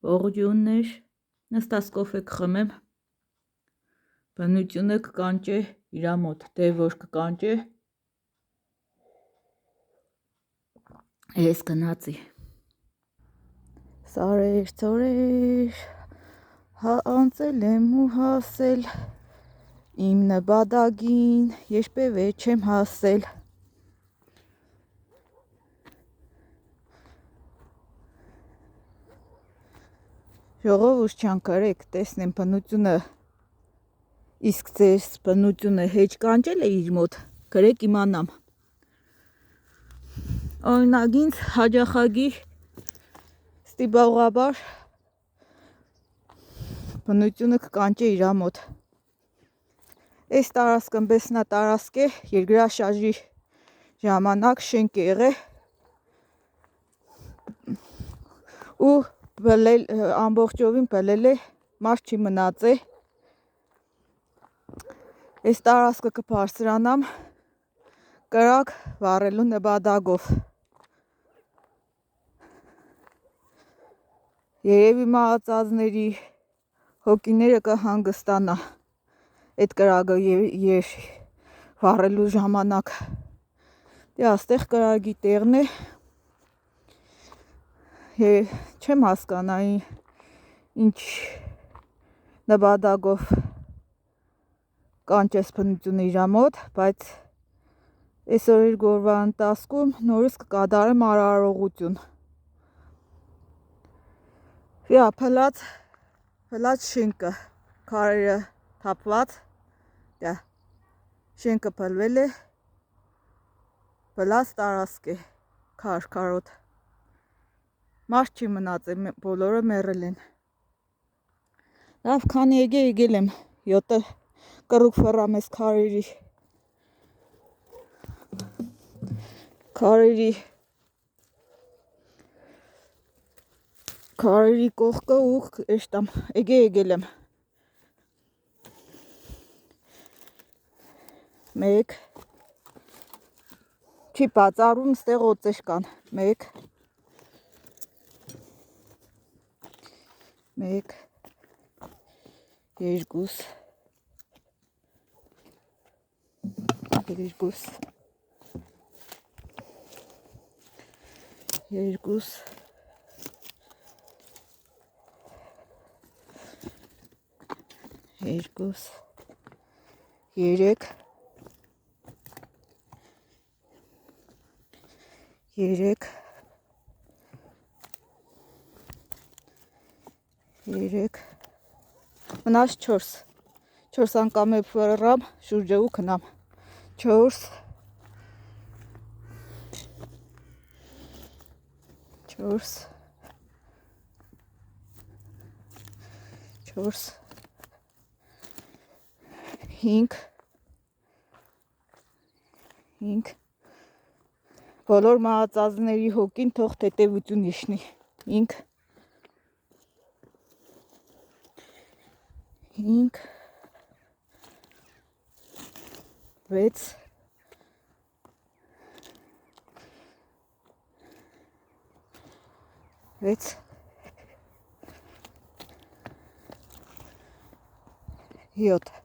Ողջույններ, նստած կոֆե կխմեմ, բնությունը կկանչե իր մոտ, դե որ կկանչե, ես գնացի։ Սարեր, ծորեր, հա անցել եմ ու հասել, իմ նպատակին երբևէ չեմ հասել։ Ժողովուրդ չանքարեք, տեսնեմ բնությունը, իսկ ձեզ բնությունը հեչ կանչել է իր մոտ, գրեք իմանամ։ Օրինակ ինձ հաճախակի ստիպողաբար բնությունը կկանչե իր մոտ։ Այս տարածքն բեսնա տարածք է, երկրաշարժի ժամանակ շենք է եղել ու ամբողջովին բլել է, մարդ չի մնացել։ Այս տարածքը կբարձրանամ կրակ վառելու նպատակով։ Երևի մահացածների հոգիները կհանգստանա այդ կրակը վառելու ժամանակ։ Դե աստեղ կրակի տեղն է։ Չեմ հասկանա ինչ նպատակով կանչես բնությունը իր մոտ, բայց այսօր իր գործվա ընթացքում նորից կկատարեմ արարողություն։ Փլած շենքը, քարերը թափված, դա շենքը փլվել է, փլած տարածք է, քարոտ։ Մարդ չի մնացել, բոլորը մեռել են։ Լավ, քանի եկել եմ, 7 կռուկ ֆռամ ես քարերի կողքը ու էշտամ եկել եմ։ 1 չի բացառում, ստեղ օծեր կան, 1 2 3 մնաց 4 անգամ է ֆռամ շուրջը ու քնամ 4 5 բոլոր մահացածների հոգին թող թեթևություն իշնի 5 6 7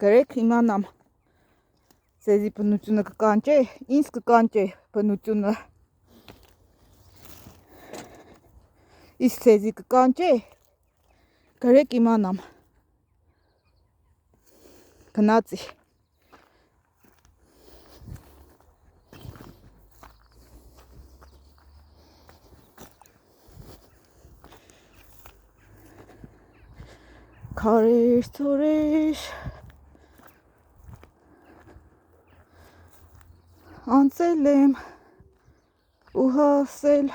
գրեք իմանամ ձեզի բնությունը կկանչե, ինձ կկանչե բնությունը, իսկ ձեզի կկանչե, գրեք իմանամ, գնացի։ Քարեր, ծորեր, անցել եմ ու հասել,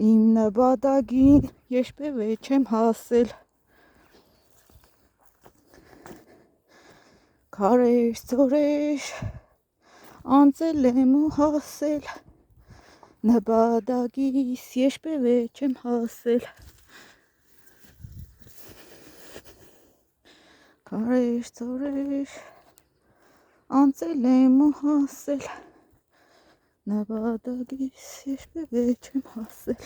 իմ նպատակին երբևէ չեմ հասել։ Քարեր, ծորեր, անցել եմ ու հասել, նպատակիս երբևէ չեմ հասել։ Քարեր, ծորեր, անցել եմ ու հասել, Նավադագիս երբևէ չեմ հասել